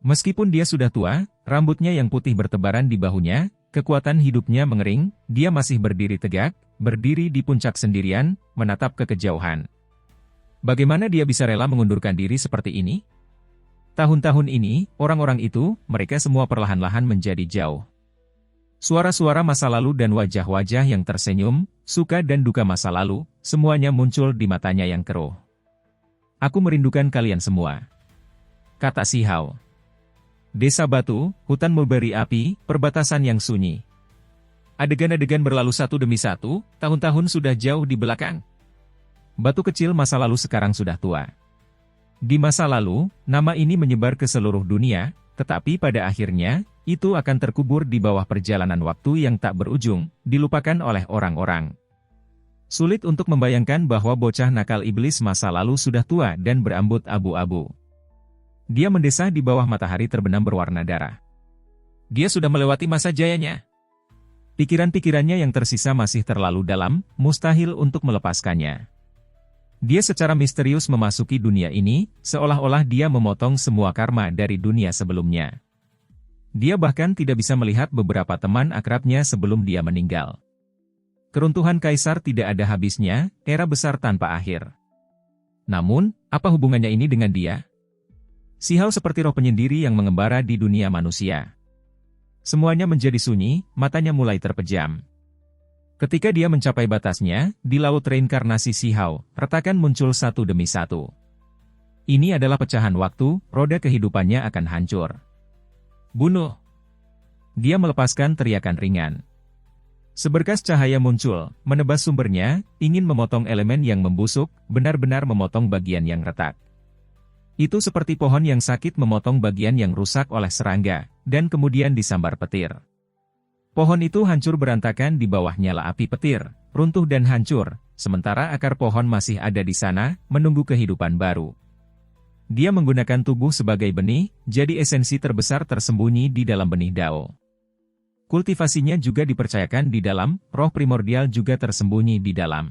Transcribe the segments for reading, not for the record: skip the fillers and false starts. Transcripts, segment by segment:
Meskipun dia sudah tua, rambutnya yang putih bertebaran di bahunya, kekuatan hidupnya mengering, dia masih berdiri tegak, berdiri di puncak sendirian, menatap ke kejauhan. Bagaimana dia bisa rela mengundurkan diri seperti ini? Tahun-tahun ini, orang-orang itu, mereka semua perlahan-lahan menjadi jauh. Suara-suara masa lalu dan wajah-wajah yang tersenyum, suka dan duka masa lalu, semuanya muncul di matanya yang keruh. Aku merindukan kalian semua, kata Si Hao. Desa batu, hutan mulberry api, perbatasan yang sunyi. Adegan-adegan berlalu satu demi satu, tahun-tahun sudah jauh di belakang. Batu kecil masa lalu sekarang sudah tua. Di masa lalu, nama ini menyebar ke seluruh dunia, tetapi pada akhirnya, itu akan terkubur di bawah perjalanan waktu yang tak berujung, dilupakan oleh orang-orang. Sulit untuk membayangkan bahwa bocah nakal iblis masa lalu sudah tua dan berambut abu-abu. Dia mendesah di bawah matahari terbenam berwarna darah. Dia sudah melewati masa jayanya. Pikiran-pikirannya yang tersisa masih terlalu dalam, mustahil untuk melepaskannya. Dia secara misterius memasuki dunia ini, seolah-olah dia memotong semua karma dari dunia sebelumnya. Dia bahkan tidak bisa melihat beberapa teman akrabnya sebelum dia meninggal. Keruntuhan kaisar tidak ada habisnya, era besar tanpa akhir. Namun, apa hubungannya ini dengan dia? Si Hao seperti roh penyendiri yang mengembara di dunia manusia. Semuanya menjadi sunyi, matanya mulai terpejam. Ketika dia mencapai batasnya, di laut reinkarnasi Si Hao, retakan muncul satu demi satu. Ini adalah pecahan waktu, roda kehidupannya akan hancur. Bunuh! Dia melepaskan teriakan ringan. Seberkas cahaya muncul, menebas sumbernya, ingin memotong elemen yang membusuk, benar-benar memotong bagian yang retak. Itu seperti pohon yang sakit memotong bagian yang rusak oleh serangga, dan kemudian disambar petir. Pohon itu hancur berantakan di bawah nyala api petir, runtuh dan hancur, sementara akar pohon masih ada di sana, menunggu kehidupan baru. Dia menggunakan tubuh sebagai benih, jadi esensi terbesar tersembunyi di dalam benih Dao. Kultivasinya juga dipercayakan di dalam, roh primordial juga tersembunyi di dalam.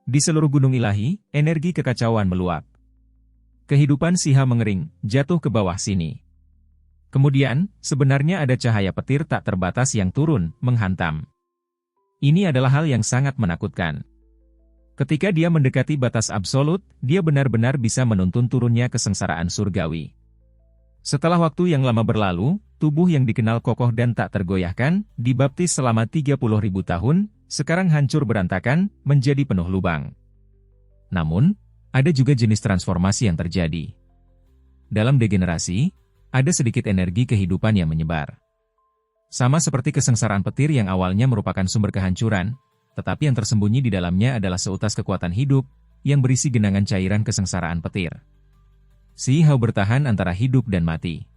Di seluruh gunung ilahi, energi kekacauan meluap. Kehidupan Si Hao mengering, jatuh ke bawah sini. Kemudian, sebenarnya ada cahaya petir tak terbatas yang turun, menghantam. Ini adalah hal yang sangat menakutkan. Ketika dia mendekati batas absolut, dia benar-benar bisa menuntun turunnya kesengsaraan surgawi. Setelah waktu yang lama berlalu, tubuh yang dikenal kokoh dan tak tergoyahkan, dibaptis selama 30.000 tahun, sekarang hancur berantakan, menjadi penuh lubang. Namun, ada juga jenis transformasi yang terjadi. Dalam degenerasi, ada sedikit energi kehidupan yang menyebar. Sama seperti kesengsaraan petir yang awalnya merupakan sumber kehancuran, tetapi yang tersembunyi di dalamnya adalah seutas kekuatan hidup, yang berisi genangan cairan kesengsaraan petir. Si Hao bertahan antara hidup dan mati.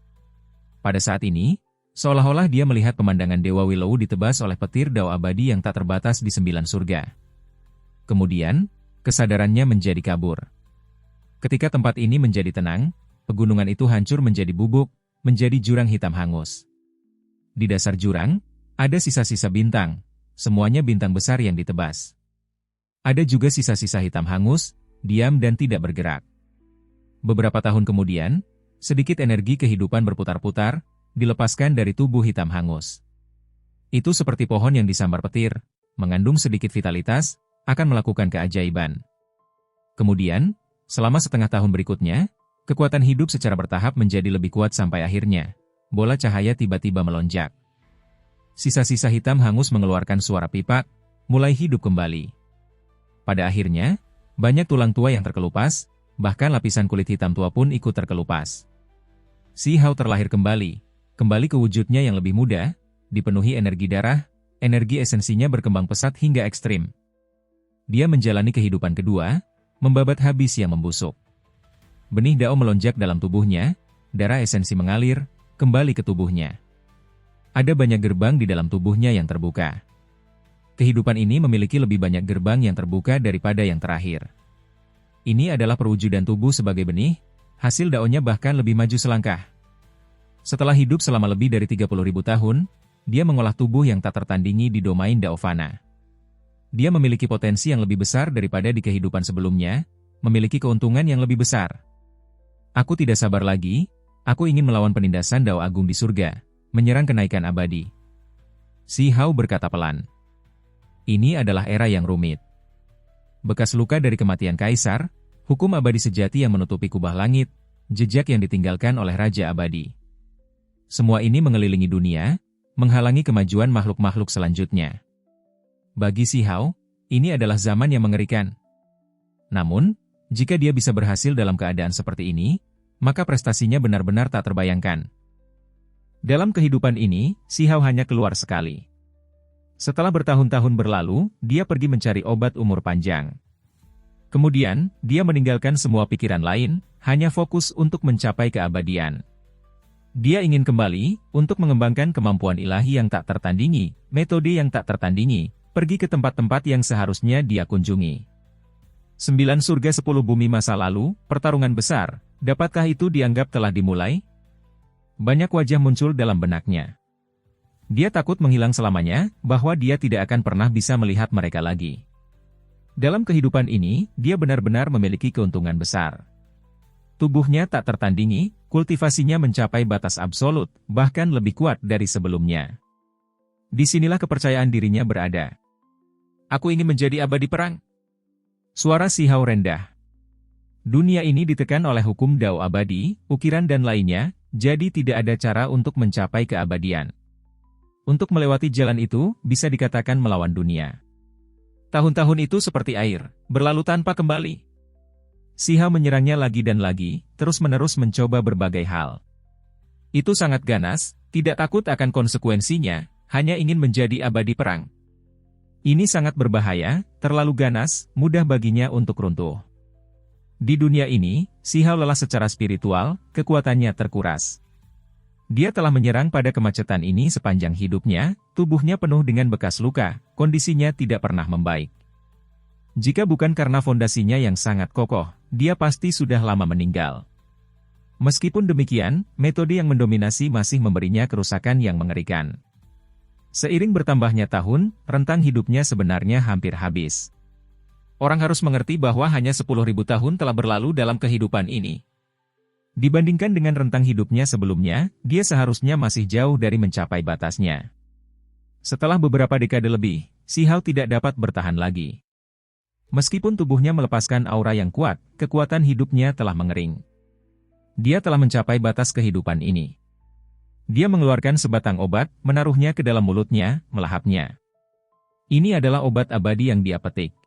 Pada saat ini, seolah-olah dia melihat pemandangan Dewa Willow ditebas oleh petir Dao abadi yang tak terbatas di 9 surga. Kemudian, kesadarannya menjadi kabur. Ketika tempat ini menjadi tenang, pegunungan itu hancur menjadi bubuk, menjadi jurang hitam hangus. Di dasar jurang, ada sisa-sisa bintang, semuanya bintang besar yang ditebas. Ada juga sisa-sisa hitam hangus, diam dan tidak bergerak. Beberapa tahun kemudian, sedikit energi kehidupan berputar-putar, dilepaskan dari tubuh hitam hangus. Itu seperti pohon yang disambar petir, mengandung sedikit vitalitas, akan melakukan keajaiban. Kemudian, selama setengah tahun berikutnya, kekuatan hidup secara bertahap menjadi lebih kuat sampai akhirnya, bola cahaya tiba-tiba melonjak. Sisa-sisa hitam hangus mengeluarkan suara pipak, mulai hidup kembali. Pada akhirnya, banyak tulang tua yang terkelupas, bahkan lapisan kulit hitam tua pun ikut terkelupas. Si Hao terlahir kembali ke wujudnya yang lebih muda, dipenuhi energi darah, energi esensinya berkembang pesat hingga ekstrim. Dia menjalani kehidupan kedua, membabat habis yang membusuk. Benih Dao melonjak dalam tubuhnya, darah esensi mengalir, kembali ke tubuhnya. Ada banyak gerbang di dalam tubuhnya yang terbuka. Kehidupan ini memiliki lebih banyak gerbang yang terbuka daripada yang terakhir. Ini adalah perwujudan tubuh sebagai benih, hasil Dao-nya bahkan lebih maju selangkah. Setelah hidup selama lebih dari 30.000 tahun, dia mengolah tubuh yang tak tertandingi di domain Dao Fana. Dia memiliki potensi yang lebih besar daripada di kehidupan sebelumnya, memiliki keuntungan yang lebih besar. Aku tidak sabar lagi, Aku ingin melawan penindasan Dao Agung di surga, menyerang kenaikan abadi. Si Hao berkata pelan. Ini adalah era yang rumit. Bekas luka dari kematian kaisar, hukum abadi sejati yang menutupi kubah langit, jejak yang ditinggalkan oleh Raja Abadi. Semua ini mengelilingi dunia, menghalangi kemajuan makhluk-makhluk selanjutnya. Bagi Si Hao, ini adalah zaman yang mengerikan. Namun, jika dia bisa berhasil dalam keadaan seperti ini, maka prestasinya benar-benar tak terbayangkan. Dalam kehidupan ini, Si Hao hanya keluar sekali. Setelah bertahun-tahun berlalu, dia pergi mencari obat umur panjang. Kemudian, dia meninggalkan semua pikiran lain, hanya fokus untuk mencapai keabadian. Dia ingin kembali, untuk mengembangkan kemampuan ilahi yang tak tertandingi, metode yang tak tertandingi, pergi ke tempat-tempat yang seharusnya dia kunjungi. 9 surga 10 bumi masa lalu, pertarungan besar, dapatkah itu dianggap telah dimulai? Banyak wajah muncul dalam benaknya. Dia takut menghilang selamanya, bahwa dia tidak akan pernah bisa melihat mereka lagi. Dalam kehidupan ini, dia benar-benar memiliki keuntungan besar. Tubuhnya tak tertandingi, kultivasinya mencapai batas absolut, bahkan lebih kuat dari sebelumnya. Disinilah kepercayaan dirinya berada. Aku ingin menjadi abadi perang. Suara Si Hao rendah. Dunia ini ditekan oleh hukum Dao abadi, ukiran dan lainnya, jadi tidak ada cara untuk mencapai keabadian. Untuk melewati jalan itu, bisa dikatakan melawan dunia. Tahun-tahun itu seperti air, berlalu tanpa kembali. Si Hao menyerangnya lagi dan lagi, terus-menerus mencoba berbagai hal. Itu sangat ganas, tidak takut akan konsekuensinya, hanya ingin menjadi abadi perang. Ini sangat berbahaya, terlalu ganas, mudah baginya untuk runtuh. Di dunia ini, Si Hao lelah secara spiritual, kekuatannya terkuras. Dia telah menyerang pada kemacetan ini sepanjang hidupnya, tubuhnya penuh dengan bekas luka, kondisinya tidak pernah membaik. Jika bukan karena fondasinya yang sangat kokoh, dia pasti sudah lama meninggal. Meskipun demikian, metode yang mendominasi masih memberinya kerusakan yang mengerikan. Seiring bertambahnya tahun, rentang hidupnya sebenarnya hampir habis. Orang harus mengerti bahwa hanya 10.000 tahun telah berlalu dalam kehidupan ini. Dibandingkan dengan rentang hidupnya sebelumnya, dia seharusnya masih jauh dari mencapai batasnya. Setelah beberapa dekade lebih, Si Hao tidak dapat bertahan lagi. Meskipun tubuhnya melepaskan aura yang kuat, kekuatan hidupnya telah mengering. Dia telah mencapai batas kehidupan ini. Dia mengeluarkan sebatang obat, menaruhnya ke dalam mulutnya, melahapnya. Ini adalah obat abadi yang dia petik.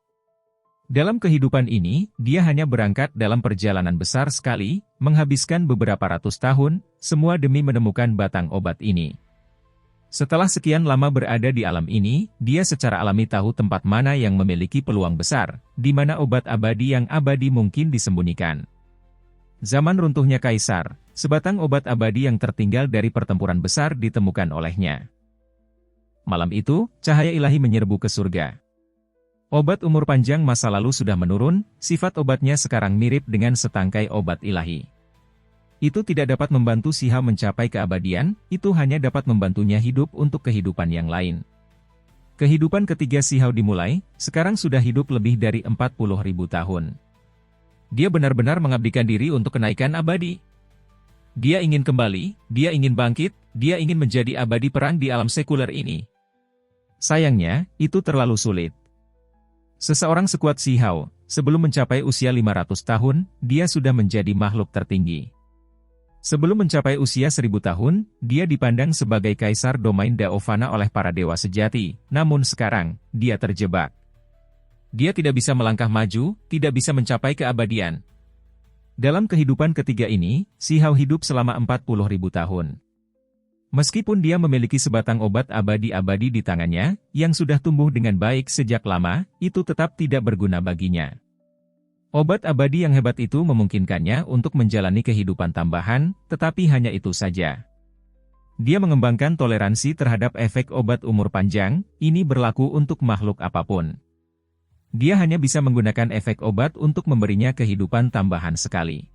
Dalam kehidupan ini, dia hanya berangkat dalam perjalanan besar sekali, menghabiskan beberapa ratus tahun, semua demi menemukan batang obat ini. Setelah sekian lama berada di alam ini, dia secara alami tahu tempat mana yang memiliki peluang besar, di mana obat abadi yang abadi mungkin disembunyikan. Zaman runtuhnya kaisar, sebatang obat abadi yang tertinggal dari pertempuran besar ditemukan olehnya. Malam itu, cahaya ilahi menyerbu ke surga. Obat umur panjang masa lalu sudah menurun, sifat obatnya sekarang mirip dengan setangkai obat ilahi. Itu tidak dapat membantu Si Hao mencapai keabadian, itu hanya dapat membantunya hidup untuk kehidupan yang lain. Kehidupan ketiga Si Hao dimulai, sekarang sudah hidup lebih dari 40.000 tahun. Dia benar-benar mengabdikan diri untuk kenaikan abadi. Dia ingin kembali, dia ingin bangkit, dia ingin menjadi abadi perang di alam sekuler ini. Sayangnya, itu terlalu sulit. Seseorang sekuat Si Hao, sebelum mencapai usia 500 tahun, dia sudah menjadi makhluk tertinggi. Sebelum mencapai usia 1000 tahun, dia dipandang sebagai kaisar domain Daovana oleh para dewa sejati, namun sekarang, dia terjebak. Dia tidak bisa melangkah maju, tidak bisa mencapai keabadian. Dalam kehidupan ketiga ini, Si Hao hidup selama 40.000 tahun. Meskipun dia memiliki sebatang obat abadi-abadi di tangannya, yang sudah tumbuh dengan baik sejak lama, itu tetap tidak berguna baginya. Obat abadi yang hebat itu memungkinkannya untuk menjalani kehidupan tambahan, tetapi hanya itu saja. Dia mengembangkan toleransi terhadap efek obat umur panjang, ini berlaku untuk makhluk apapun. Dia hanya bisa menggunakan efek obat untuk memberinya kehidupan tambahan sekali.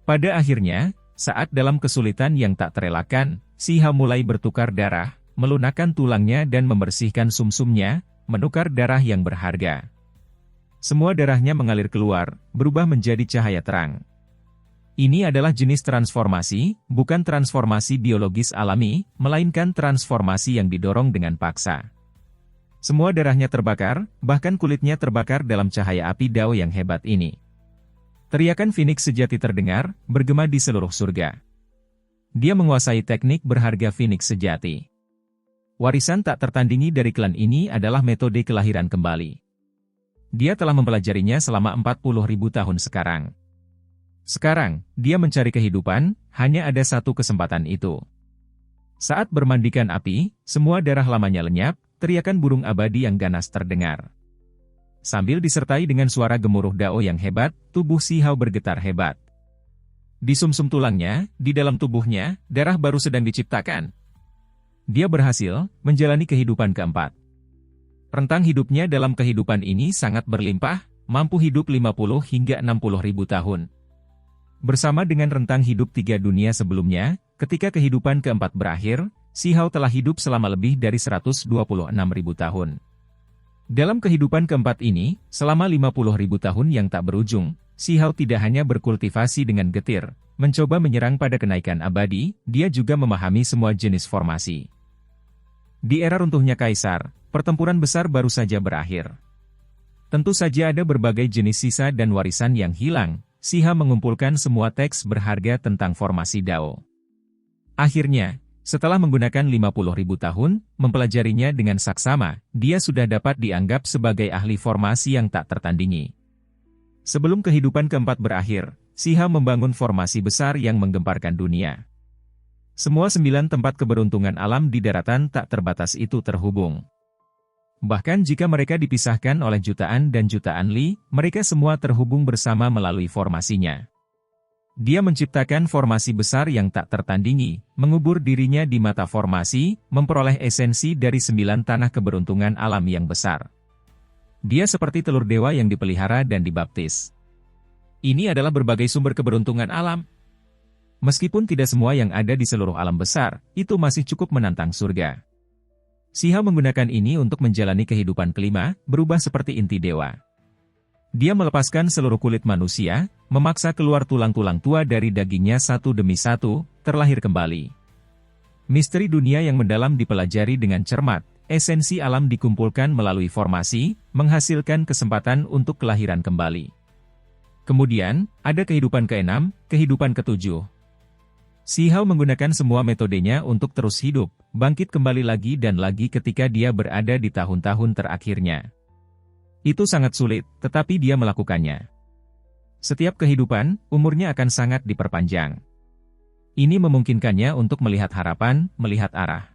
Pada akhirnya, saat dalam kesulitan yang tak terelakkan, Si Hao mulai bertukar darah, melunakkan tulangnya dan membersihkan sumsumnya, menukar darah yang berharga. Semua darahnya mengalir keluar, berubah menjadi cahaya terang. Ini adalah jenis transformasi, bukan transformasi biologis alami, melainkan transformasi yang didorong dengan paksa. Semua darahnya terbakar, bahkan kulitnya terbakar dalam cahaya api Dao yang hebat ini. Teriakan Phoenix sejati terdengar, bergema di seluruh surga. Dia menguasai teknik berharga Phoenix sejati. Warisan tak tertandingi dari klan ini adalah metode kelahiran kembali. Dia telah mempelajarinya selama 40.000 tahun sekarang. Sekarang, dia mencari kehidupan, hanya ada satu kesempatan itu. Saat bermandikan api, semua darah lamanya lenyap, teriakan burung abadi yang ganas terdengar. Sambil disertai dengan suara gemuruh Dao yang hebat, tubuh Si Hao bergetar hebat. Di sumsum tulangnya, di dalam tubuhnya, darah baru sedang diciptakan. Dia berhasil menjalani kehidupan keempat. Rentang hidupnya dalam kehidupan ini sangat berlimpah, mampu hidup 50 hingga 60.000 tahun. Bersama dengan rentang hidup 3 dunia sebelumnya, ketika kehidupan keempat berakhir, Si Hao telah hidup selama lebih dari 126.000 tahun. Dalam kehidupan keempat ini, selama 50.000 tahun yang tak berujung, Si Hao tidak hanya berkultivasi dengan getir, mencoba menyerang pada kenaikan abadi, dia juga memahami semua jenis formasi. Di era runtuhnya Kaisar, pertempuran besar baru saja berakhir. Tentu saja ada berbagai jenis sisa dan warisan yang hilang. Si Hao mengumpulkan semua teks berharga tentang formasi Dao. Akhirnya, setelah menggunakan 50.000 tahun, mempelajarinya dengan saksama, dia sudah dapat dianggap sebagai ahli formasi yang tak tertandingi. Sebelum kehidupan keempat berakhir, Si Hao membangun formasi besar yang menggemparkan dunia. Semua 9 tempat keberuntungan alam di daratan tak terbatas itu terhubung. Bahkan jika mereka dipisahkan oleh jutaan dan jutaan li, mereka semua terhubung bersama melalui formasinya. Dia menciptakan formasi besar yang tak tertandingi, mengubur dirinya di mata formasi, memperoleh esensi dari 9 tanah keberuntungan alam yang besar. Dia seperti telur dewa yang dipelihara dan dibaptis. Ini adalah berbagai sumber keberuntungan alam. Meskipun tidak semua yang ada di seluruh alam besar, itu masih cukup menantang surga. Si Hao menggunakan ini untuk menjalani kehidupan kelima, berubah seperti inti dewa. Dia melepaskan seluruh kulit manusia, memaksa keluar tulang-tulang tua dari dagingnya satu demi satu, terlahir kembali. Misteri dunia yang mendalam dipelajari dengan cermat, esensi alam dikumpulkan melalui formasi, menghasilkan kesempatan untuk kelahiran kembali. Kemudian, ada kehidupan keenam, kehidupan ketujuh. Si Hao menggunakan semua metodenya untuk terus hidup, bangkit kembali lagi dan lagi ketika dia berada di tahun-tahun terakhirnya. Itu sangat sulit, tetapi dia melakukannya. Setiap kehidupan, umurnya akan sangat diperpanjang. Ini memungkinkannya untuk melihat harapan, melihat arah.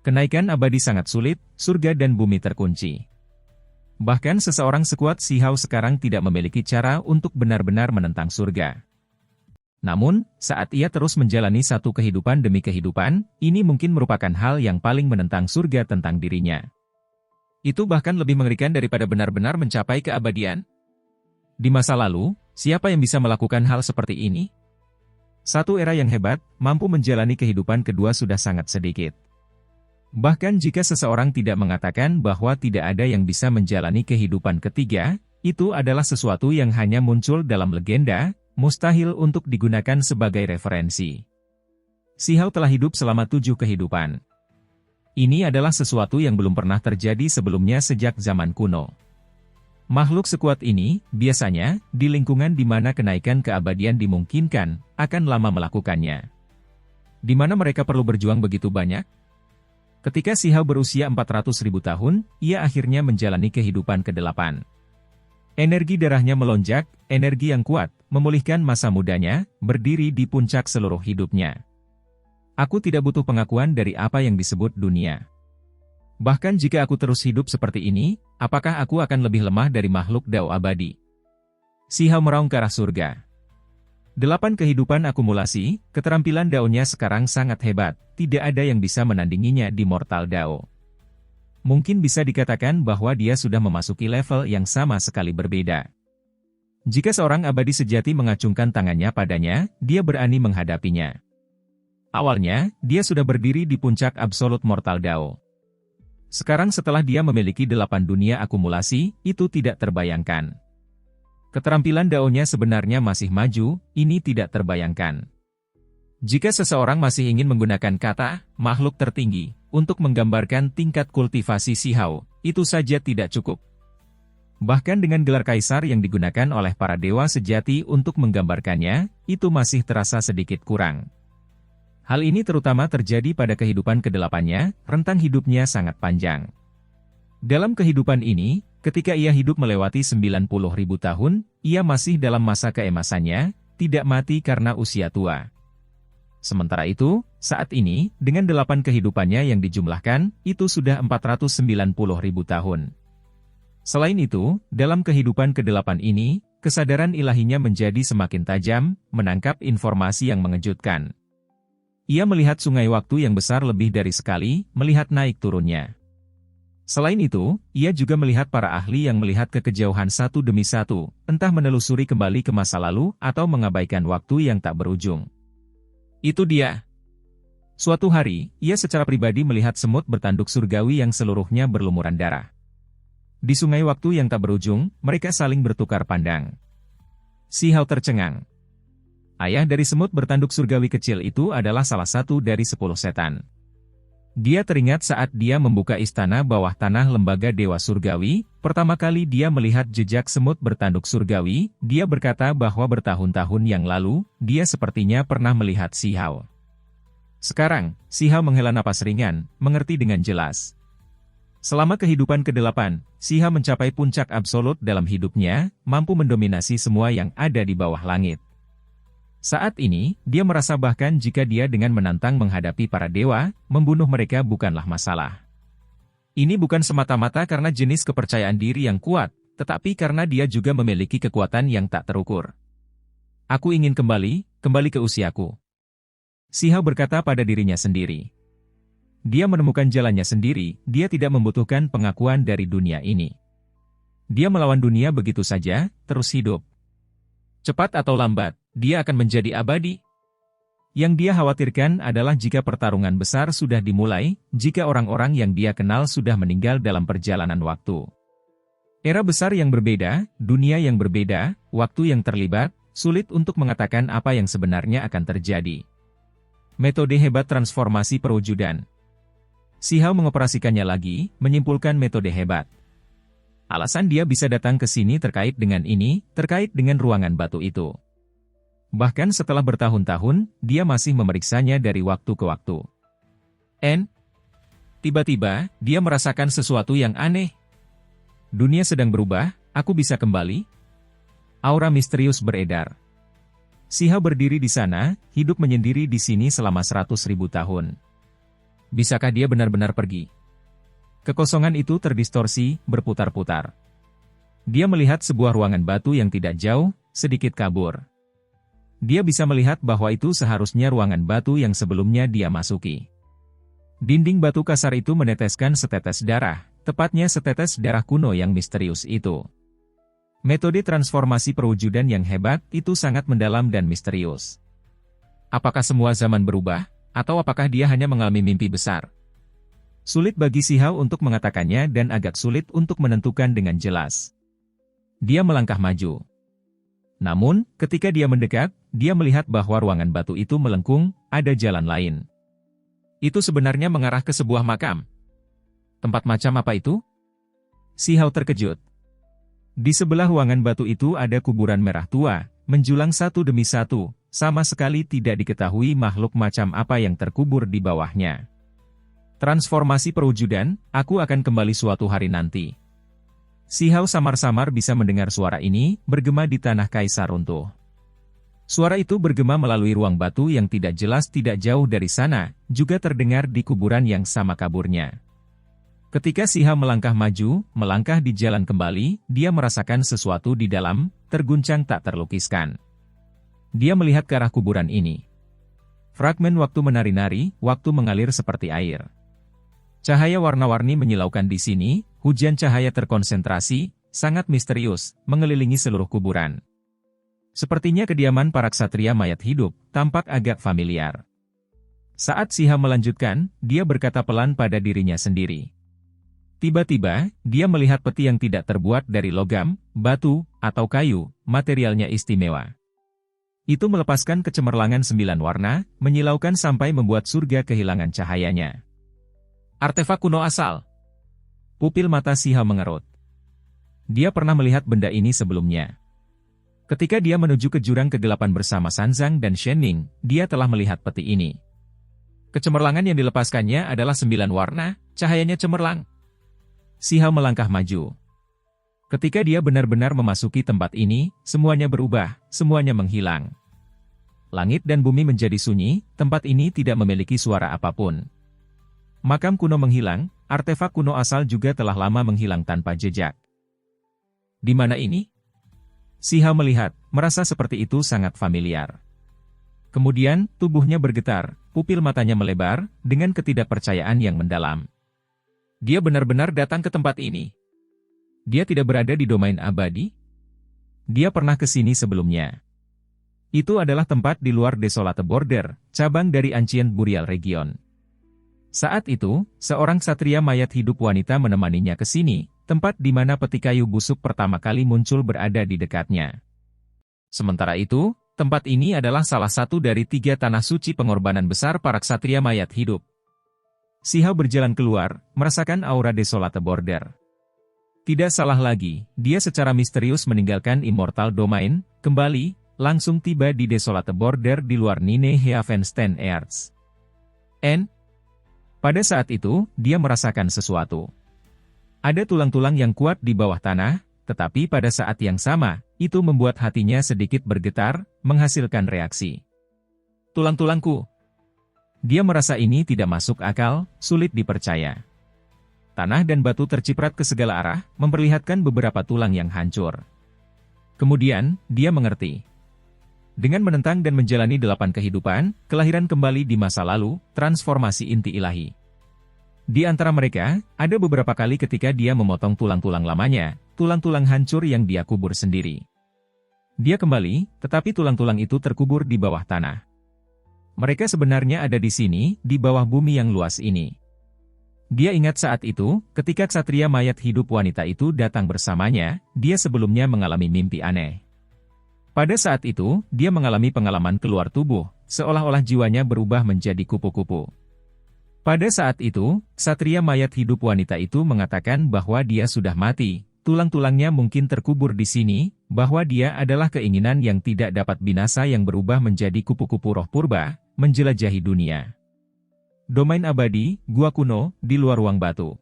Kenaikan abadi sangat sulit, surga dan bumi terkunci. Bahkan seseorang sekuat Si Hao sekarang tidak memiliki cara untuk benar-benar menentang surga. Namun, saat ia terus menjalani satu kehidupan demi kehidupan, ini mungkin merupakan hal yang paling menentang surga tentang dirinya. Itu bahkan lebih mengerikan daripada benar-benar mencapai keabadian. Di masa lalu, siapa yang bisa melakukan hal seperti ini? Satu era yang hebat, mampu menjalani kehidupan kedua sudah sangat sedikit. Bahkan jika seseorang tidak mengatakan bahwa tidak ada yang bisa menjalani kehidupan ketiga, itu adalah sesuatu yang hanya muncul dalam legenda, mustahil untuk digunakan sebagai referensi. Si Hao telah hidup selama 7 kehidupan. Ini adalah sesuatu yang belum pernah terjadi sebelumnya sejak zaman kuno. Makhluk sekuat ini, biasanya, di lingkungan di mana kenaikan keabadian dimungkinkan, akan lama melakukannya. Di mana mereka perlu berjuang begitu banyak? Ketika Si Hao berusia 400.000 tahun, ia akhirnya menjalani kehidupan ke-8. Energi darahnya melonjak, energi yang kuat, memulihkan masa mudanya, berdiri di puncak seluruh hidupnya. Aku tidak butuh pengakuan dari apa yang disebut dunia. Bahkan jika aku terus hidup seperti ini, apakah aku akan lebih lemah dari makhluk Dao abadi? Si Hao meraung ke arah surga. 8 kehidupan akumulasi, keterampilan Dao-nya sekarang sangat hebat, tidak ada yang bisa menandinginya di Mortal Dao. Mungkin bisa dikatakan bahwa dia sudah memasuki level yang sama sekali berbeda. Jika seorang abadi sejati mengacungkan tangannya padanya, dia berani menghadapinya. Awalnya, dia sudah berdiri di puncak absolut Mortal Dao. Sekarang setelah dia memiliki 8 dunia akumulasi, itu tidak terbayangkan. Keterampilan Daonya sebenarnya masih maju, ini tidak terbayangkan. Jika seseorang masih ingin menggunakan kata makhluk tertinggi untuk menggambarkan tingkat kultivasi Sihao, itu saja tidak cukup. Bahkan dengan gelar kaisar yang digunakan oleh para dewa sejati untuk menggambarkannya, itu masih terasa sedikit kurang. Hal ini terutama terjadi pada kehidupan kedelapannya, rentang hidupnya sangat panjang. Dalam kehidupan ini, ketika ia hidup melewati 90.000 tahun, ia masih dalam masa keemasannya, tidak mati karena usia tua. Sementara itu, saat ini, dengan 8 kehidupannya yang dijumlahkan, itu sudah 490.000 tahun. Selain itu, dalam kehidupan ke-8 ini, kesadaran ilahinya menjadi semakin tajam, menangkap informasi yang mengejutkan. Ia melihat sungai waktu yang besar lebih dari sekali, melihat naik turunnya. Selain itu, ia juga melihat para ahli yang melihat ke kejauhan satu demi satu, entah menelusuri kembali ke masa lalu atau mengabaikan waktu yang tak berujung. Itu dia. Suatu hari, ia secara pribadi melihat semut bertanduk surgawi yang seluruhnya berlumuran darah. Di sungai waktu yang tak berujung, mereka saling bertukar pandang. Sihao tercengang. Ayah dari semut bertanduk surgawi kecil itu adalah salah satu dari 10 setan. Dia teringat saat dia membuka istana bawah tanah lembaga Dewa Surgawi, pertama kali dia melihat jejak semut bertanduk surgawi, dia berkata bahwa bertahun-tahun yang lalu, dia sepertinya pernah melihat Sihao. Sekarang, Sihao menghela napas ringan, mengerti dengan jelas. Selama kehidupan ke-8, Sihao mencapai puncak absolut dalam hidupnya, mampu mendominasi semua yang ada di bawah langit. Saat ini, dia merasa bahkan jika dia dengan menantang menghadapi para dewa, membunuh mereka bukanlah masalah. Ini bukan semata-mata karena jenis kepercayaan diri yang kuat, tetapi karena dia juga memiliki kekuatan yang tak terukur. Aku ingin kembali ke usiaku. Sihao berkata pada dirinya sendiri. Dia menemukan jalannya sendiri, dia tidak membutuhkan pengakuan dari dunia ini. Dia melawan dunia begitu saja, terus hidup. Cepat atau lambat, dia akan menjadi abadi. Yang dia khawatirkan adalah jika pertarungan besar sudah dimulai, jika orang-orang yang dia kenal sudah meninggal dalam perjalanan waktu. Era besar yang berbeda, dunia yang berbeda, waktu yang terlibat, sulit untuk mengatakan apa yang sebenarnya akan terjadi. Metode hebat transformasi perwujudan. Sihao mengoperasikannya lagi, menyimpulkan metode hebat. Alasan dia bisa datang ke sini terkait dengan ini, terkait dengan ruangan batu itu. Bahkan setelah bertahun-tahun, dia masih memeriksanya dari waktu ke waktu. Tiba-tiba, dia merasakan sesuatu yang aneh. Dunia sedang berubah, aku bisa kembali? Aura misterius beredar. Sihao berdiri di sana, hidup menyendiri di sini selama 100.000 tahun. Bisakah dia benar-benar pergi? Kekosongan itu terdistorsi, berputar-putar. Dia melihat sebuah ruangan batu yang tidak jauh, sedikit kabur. Dia bisa melihat bahwa itu seharusnya ruangan batu yang sebelumnya dia masuki. Dinding batu kasar itu meneteskan setetes darah, tepatnya setetes darah kuno yang misterius itu. Metode transformasi perwujudan yang hebat itu sangat mendalam dan misterius. Apakah semua zaman berubah, atau apakah dia hanya mengalami mimpi besar? Sulit bagi Sihao untuk mengatakannya dan agak sulit untuk menentukan dengan jelas. Dia melangkah maju. Namun, ketika dia mendekat, dia melihat bahwa ruangan batu itu melengkung, ada jalan lain. Itu sebenarnya mengarah ke sebuah makam. Tempat macam apa itu? Sihao terkejut. Di sebelah ruangan batu itu ada kuburan merah tua, menjulang satu demi satu, sama sekali tidak diketahui makhluk macam apa yang terkubur di bawahnya. Transformasi perwujudan, aku akan kembali suatu hari nanti. Sihao samar-samar bisa mendengar suara ini, bergema di tanah kaisar runtuh. Suara itu bergema melalui ruang batu yang tidak jelas tidak jauh dari sana, juga terdengar di kuburan yang sama kaburnya. Ketika Sihao melangkah maju, melangkah di jalan kembali, dia merasakan sesuatu di dalam, terguncang tak terlukiskan. Dia melihat ke arah kuburan ini. Fragmen waktu menari-nari, waktu mengalir seperti air. Cahaya warna-warni menyilaukan di sini, hujan cahaya terkonsentrasi, sangat misterius, mengelilingi seluruh kuburan. Sepertinya kediaman para ksatria mayat hidup, tampak agak familiar. Saat Sihao melanjutkan, dia berkata pelan pada dirinya sendiri. Tiba-tiba, dia melihat peti yang tidak terbuat dari logam, batu, atau kayu, materialnya istimewa. Itu melepaskan kecemerlangan 9 warna, menyilaukan sampai membuat surga kehilangan cahayanya. Artefak kuno asal. Pupil mata Si Hao mengerut. Dia pernah melihat benda ini sebelumnya. Ketika dia menuju ke jurang kegelapan bersama Sanzang dan Shen Ning, dia telah melihat peti ini. Kecemerlangan yang dilepaskannya adalah 9 warna, cahayanya cemerlang. Si Hao melangkah maju. Ketika dia benar-benar memasuki tempat ini, semuanya berubah, semuanya menghilang. Langit dan bumi menjadi sunyi, tempat ini tidak memiliki suara apapun. Makam kuno menghilang, artefak kuno asal juga telah lama menghilang tanpa jejak. Di mana ini? Si Hao melihat, merasa seperti itu sangat familiar. Kemudian, tubuhnya bergetar, pupil matanya melebar, dengan ketidakpercayaan yang mendalam. Dia benar-benar datang ke tempat ini. Dia tidak berada di domain abadi. Dia pernah ke sini sebelumnya. Itu adalah tempat di luar Desolate Border, cabang dari Ancient Burial Region. Saat itu, seorang ksatria mayat hidup wanita menemaninya ke sini, tempat di mana peti kayu busuk pertama kali muncul berada di dekatnya. Sementara itu, tempat ini adalah salah satu dari 3 tanah suci pengorbanan besar para ksatria mayat hidup. Si Hao berjalan keluar, merasakan aura Desolate Border. Tidak salah lagi, dia secara misterius meninggalkan Immortal Domain, kembali, langsung tiba di Desolate Border di luar Nine Heavenstein Earth. Pada saat itu, dia merasakan sesuatu. Ada tulang-tulang yang kuat di bawah tanah, tetapi pada saat yang sama, itu membuat hatinya sedikit bergetar, menghasilkan reaksi. Tulang-tulangku. Dia merasa ini tidak masuk akal, sulit dipercaya. Tanah dan batu terciprat ke segala arah, memperlihatkan beberapa tulang yang hancur. Kemudian, dia mengerti. Dengan menentang dan menjalani 8 kehidupan, kelahiran kembali di masa lalu, transformasi inti ilahi. Di antara mereka, ada beberapa kali ketika dia memotong tulang-tulang lamanya, tulang-tulang hancur yang dia kubur sendiri. Dia kembali, tetapi tulang-tulang itu terkubur di bawah tanah. Mereka sebenarnya ada di sini, di bawah bumi yang luas ini. Dia ingat saat itu, ketika ksatria mayat hidup wanita itu datang bersamanya, dia sebelumnya mengalami mimpi aneh. Pada saat itu, dia mengalami pengalaman keluar tubuh, seolah-olah jiwanya berubah menjadi kupu-kupu. Pada saat itu, ksatria mayat hidup wanita itu mengatakan bahwa dia sudah mati, tulang-tulangnya mungkin terkubur di sini, bahwa dia adalah keinginan yang tidak dapat binasa yang berubah menjadi kupu-kupu roh purba, menjelajahi dunia. Domain abadi, gua kuno, di luar ruang batu.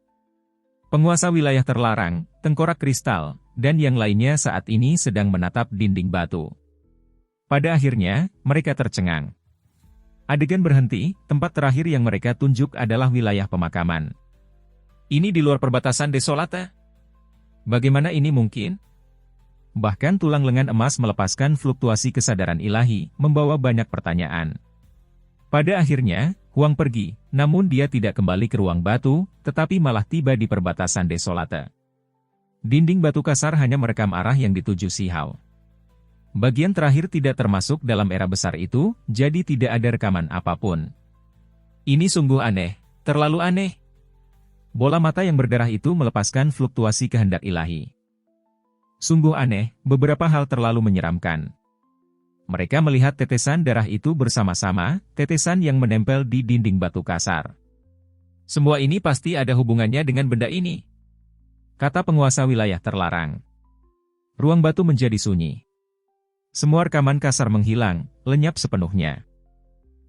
Penguasa wilayah terlarang, tengkorak kristal, dan yang lainnya saat ini sedang menatap dinding batu. Pada akhirnya, mereka tercengang. Adegan berhenti, tempat terakhir yang mereka tunjuk adalah wilayah pemakaman. Ini di luar perbatasan Desolate? Bagaimana ini mungkin? Bahkan tulang lengan emas melepaskan fluktuasi kesadaran ilahi, membawa banyak pertanyaan. Pada akhirnya, Huang pergi, namun dia tidak kembali ke ruang batu, tetapi malah tiba di perbatasan Desolate. Dinding batu kasar hanya merekam arah yang dituju Si Hao. Bagian terakhir tidak termasuk dalam era besar itu, jadi tidak ada rekaman apapun. Ini sungguh aneh, terlalu aneh. Bola mata yang berdarah itu melepaskan fluktuasi kehendak ilahi. Sungguh aneh, beberapa hal terlalu menyeramkan. Mereka melihat tetesan darah itu bersama-sama, tetesan yang menempel di dinding batu kasar. Semua ini pasti ada hubungannya dengan benda ini, kata penguasa wilayah terlarang. Ruang batu menjadi sunyi. Semua rekaman kasar menghilang, lenyap sepenuhnya.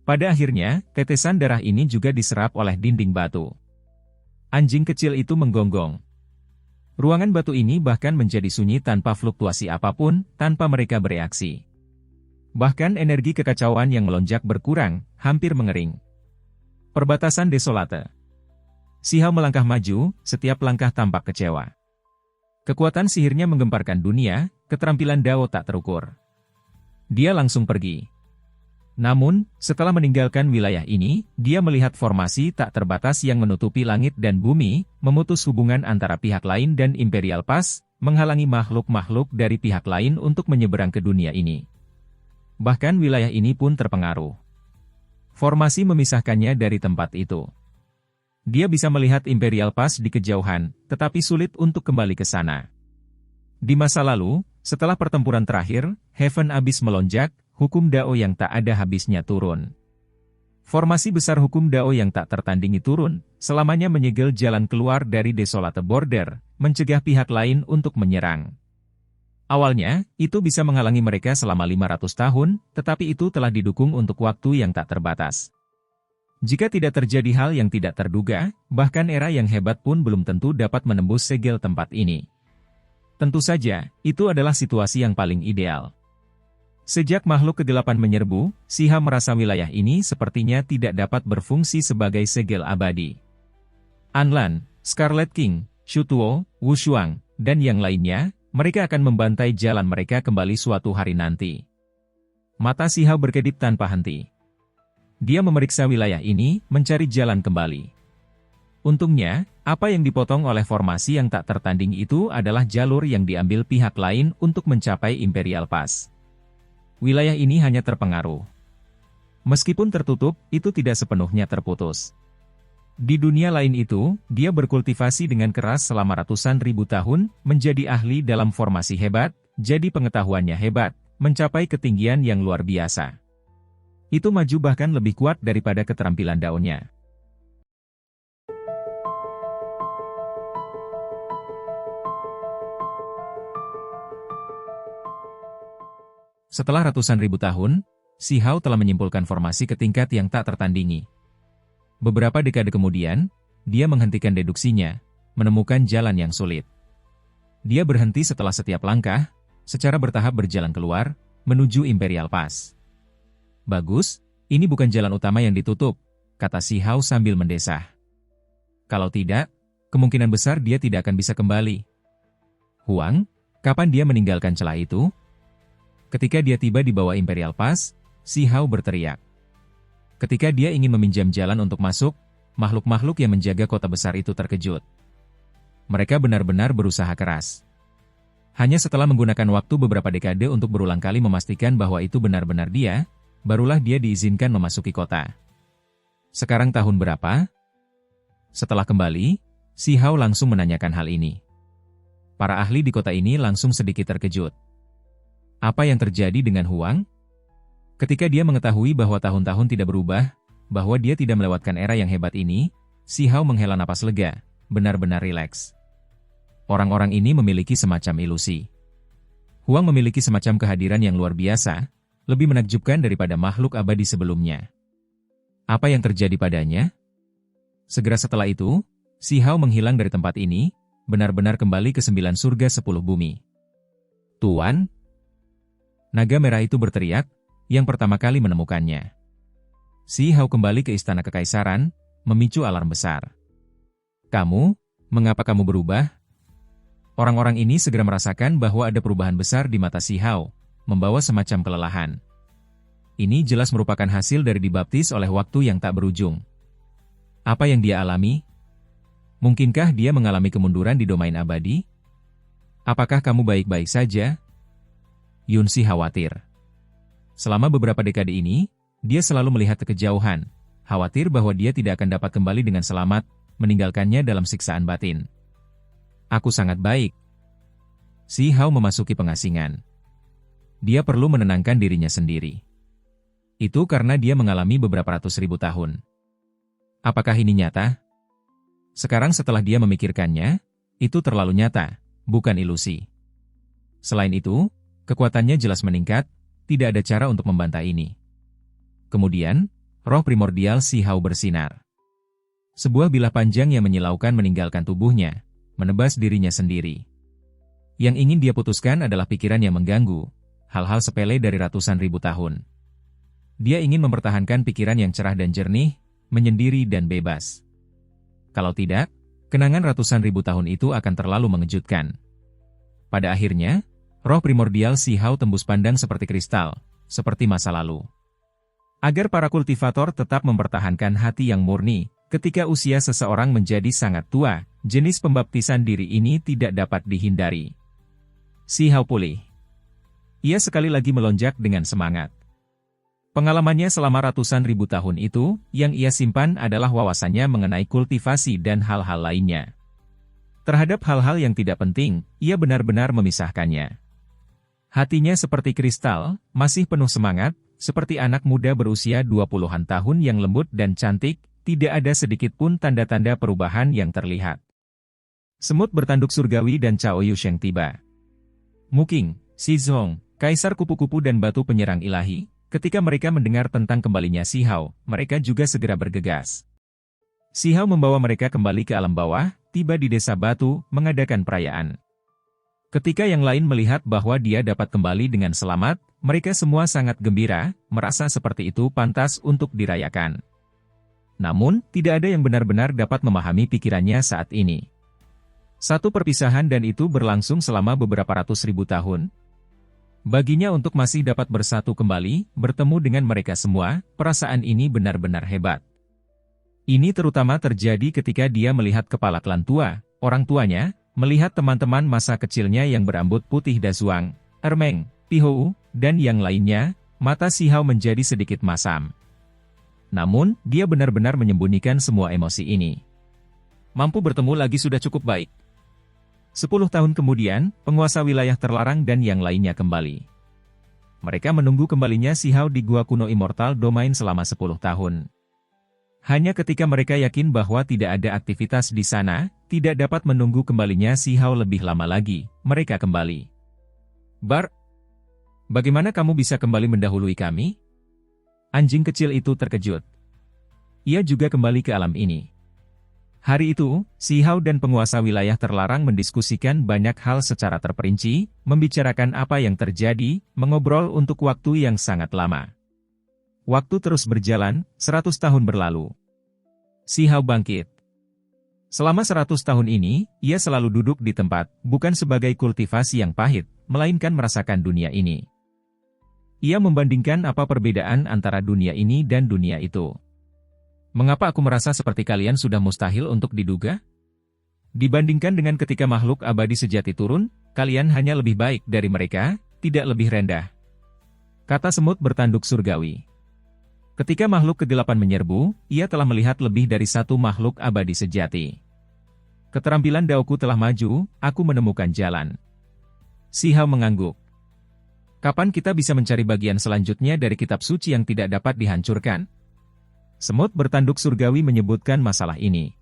Pada akhirnya, tetesan darah ini juga diserap oleh dinding batu. Anjing kecil itu menggonggong. Ruangan batu ini bahkan menjadi sunyi tanpa fluktuasi apapun, tanpa mereka bereaksi. Bahkan energi kekacauan yang melonjak berkurang, hampir mengering. Perbatasan Desolate. Si Hao melangkah maju, setiap langkah tampak kecewa. Kekuatan sihirnya menggemparkan dunia, keterampilan Dao tak terukur. Dia langsung pergi. Namun, setelah meninggalkan wilayah ini, dia melihat formasi tak terbatas yang menutupi langit dan bumi, memutus hubungan antara pihak lain dan Imperial Pass, menghalangi makhluk-makhluk dari pihak lain untuk menyeberang ke dunia ini. Bahkan wilayah ini pun terpengaruh. Formasi memisahkannya dari tempat itu. Dia bisa melihat Imperial Pass di kejauhan, tetapi sulit untuk kembali ke sana. Di masa lalu, setelah pertempuran terakhir, Heaven Abyss melonjak, hukum Dao yang tak ada habisnya turun. Formasi besar hukum Dao yang tak tertandingi turun, selamanya menyegel jalan keluar dari Desolate Border, mencegah pihak lain untuk menyerang. Awalnya, itu bisa menghalangi mereka selama 500 tahun, tetapi itu telah didukung untuk waktu yang tak terbatas. Jika tidak terjadi hal yang tidak terduga, bahkan era yang hebat pun belum tentu dapat menembus segel tempat ini. Tentu saja, itu adalah situasi yang paling ideal. Sejak makhluk kegelapan menyerbu, Siha merasa wilayah ini sepertinya tidak dapat berfungsi sebagai segel abadi. Anlan, Scarlet King, Shu Tuo, Wu Shuang, dan yang lainnya, mereka akan membantai jalan mereka kembali suatu hari nanti. Mata Siha berkedip tanpa henti. Dia memeriksa wilayah ini, mencari jalan kembali. Untungnya, apa yang dipotong oleh formasi yang tak tertanding itu adalah jalur yang diambil pihak lain untuk mencapai Imperial Pass. Wilayah ini hanya terpengaruh. Meskipun tertutup, itu tidak sepenuhnya terputus. Di dunia lain itu, dia berkultivasi dengan keras selama ratusan ribu tahun, menjadi ahli dalam formasi hebat, jadi pengetahuannya hebat, mencapai ketinggian yang luar biasa. Itu maju bahkan lebih kuat daripada keterampilan daunnya. Setelah ratusan ribu tahun, Si Hao telah menyimpulkan formasi ke tingkat yang tak tertandingi. Beberapa dekade kemudian, dia menghentikan deduksinya, menemukan jalan yang sulit. Dia berhenti setelah setiap langkah, secara bertahap berjalan keluar, menuju Imperial Pass. Bagus, ini bukan jalan utama yang ditutup, kata Si Hao sambil mendesah. Kalau tidak, kemungkinan besar dia tidak akan bisa kembali. Huang, kapan dia meninggalkan celah itu? Ketika dia tiba di bawah Imperial Pass, Si Hao berteriak. Ketika dia ingin meminjam jalan untuk masuk, makhluk-makhluk yang menjaga kota besar itu terkejut. Mereka benar-benar berusaha keras. Hanya setelah menggunakan waktu beberapa dekade untuk berulang kali memastikan bahwa itu benar-benar dia, barulah dia diizinkan memasuki kota. Sekarang tahun berapa? Setelah kembali, Si Hao langsung menanyakan hal ini. Para ahli di kota ini langsung sedikit terkejut. Apa yang terjadi dengan Huang? Ketika dia mengetahui bahwa tahun-tahun tidak berubah, bahwa dia tidak melewatkan era yang hebat ini, Si Hao menghela napas lega, benar-benar rileks. Orang-orang ini memiliki semacam ilusi. Huang memiliki semacam kehadiran yang luar biasa, lebih menakjubkan daripada makhluk abadi sebelumnya. Apa yang terjadi padanya? Segera setelah itu, Si Hao menghilang dari tempat ini, benar-benar kembali ke 9 surga 10 bumi. Tuan? Naga merah itu berteriak, yang pertama kali menemukannya. Si Hao kembali ke istana kekaisaran, memicu alarm besar. Kamu? Mengapa kamu berubah? Orang-orang ini segera merasakan bahwa ada perubahan besar di mata Si Hao, membawa semacam kelelahan. Ini jelas merupakan hasil dari dibaptis oleh waktu yang tak berujung. Apa yang dia alami? Mungkinkah dia mengalami kemunduran di domain abadi? Apakah kamu baik-baik saja? Yunsi khawatir. Selama beberapa dekade ini, dia selalu melihat ke kejauhan, khawatir bahwa dia tidak akan dapat kembali dengan selamat, meninggalkannya dalam siksaan batin. Aku sangat baik. Si Hao memasuki pengasingan. Dia perlu menenangkan dirinya sendiri. Itu karena dia mengalami beberapa ratus ribu tahun. Apakah ini nyata? Sekarang setelah dia memikirkannya, itu terlalu nyata, bukan ilusi. Selain itu, kekuatannya jelas meningkat, tidak ada cara untuk membantah ini. Kemudian, roh primordial Si Hao bersinar. Sebuah bilah panjang yang menyilaukan meninggalkan tubuhnya, menebas dirinya sendiri. Yang ingin dia putuskan adalah pikiran yang mengganggu, hal-hal sepele dari ratusan ribu tahun. Dia ingin mempertahankan pikiran yang cerah dan jernih, menyendiri dan bebas. Kalau tidak, kenangan ratusan ribu tahun itu akan terlalu mengejutkan. Pada akhirnya, roh primordial Si Hao tembus pandang seperti kristal, seperti masa lalu. Agar para kultivator tetap mempertahankan hati yang murni, ketika usia seseorang menjadi sangat tua, jenis pembaptisan diri ini tidak dapat dihindari. Si Hao pulih. Ia sekali lagi melonjak dengan semangat. Pengalamannya selama ratusan ribu tahun itu, yang ia simpan adalah wawasannya mengenai kultivasi dan hal-hal lainnya. Terhadap hal-hal yang tidak penting, ia benar-benar memisahkannya. Hatinya seperti kristal, masih penuh semangat, seperti anak muda berusia 20-an tahun yang lembut dan cantik, tidak ada sedikit pun tanda-tanda perubahan yang terlihat. Semut bertanduk surgawi dan Cao Yusheng tiba. Muking, Shizong, kaisar kupu-kupu dan batu penyerang ilahi, ketika mereka mendengar tentang kembalinya Si Hao, mereka juga segera bergegas. Si Hao membawa mereka kembali ke alam bawah, tiba di desa batu, mengadakan perayaan. Ketika yang lain melihat bahwa dia dapat kembali dengan selamat, mereka semua sangat gembira, merasa seperti itu pantas untuk dirayakan. Namun, tidak ada yang benar-benar dapat memahami pikirannya saat ini. Satu perpisahan dan itu berlangsung selama beberapa ratus ribu tahun. Baginya untuk masih dapat bersatu kembali, bertemu dengan mereka semua, perasaan ini benar-benar hebat. Ini terutama terjadi ketika dia melihat kepala klan tua, orang tuanya, melihat teman-teman masa kecilnya yang berambut putih Dazuang, Ermeng, Pihou, dan yang lainnya, mata Si Hao menjadi sedikit masam. Namun, dia benar-benar menyembunyikan semua emosi ini. Mampu bertemu lagi sudah cukup baik. 10 tahun kemudian, penguasa wilayah terlarang dan yang lainnya kembali. Mereka menunggu kembalinya Si Hao di Gua Kuno Immortal Domain selama 10 tahun. Hanya ketika mereka yakin bahwa tidak ada aktivitas di sana, tidak dapat menunggu kembalinya Si Hao lebih lama lagi, mereka kembali. Bagaimana kamu bisa kembali mendahului kami? Anjing kecil itu terkejut. Ia juga kembali ke alam ini. Hari itu, Si Hao dan penguasa wilayah terlarang mendiskusikan banyak hal secara terperinci, membicarakan apa yang terjadi, mengobrol untuk waktu yang sangat lama. Waktu terus berjalan, 100 tahun berlalu. Si Hao bangkit. Selama 100 tahun ini, ia selalu duduk di tempat, bukan sebagai kultivasi yang pahit, melainkan merasakan dunia ini. Ia membandingkan apa perbedaan antara dunia ini dan dunia itu. Mengapa aku merasa seperti kalian sudah mustahil untuk diduga? Dibandingkan dengan ketika makhluk abadi sejati turun, kalian hanya lebih baik dari mereka, tidak lebih rendah. Kata semut bertanduk surgawi. Ketika makhluk ke-8 menyerbu, ia telah melihat lebih dari satu makhluk abadi sejati. Keterampilan Daoku telah maju, aku menemukan jalan. Si Hao mengangguk. Kapan kita bisa mencari bagian selanjutnya dari kitab suci yang tidak dapat dihancurkan? Semut bertanduk surgawi menyebutkan masalah ini.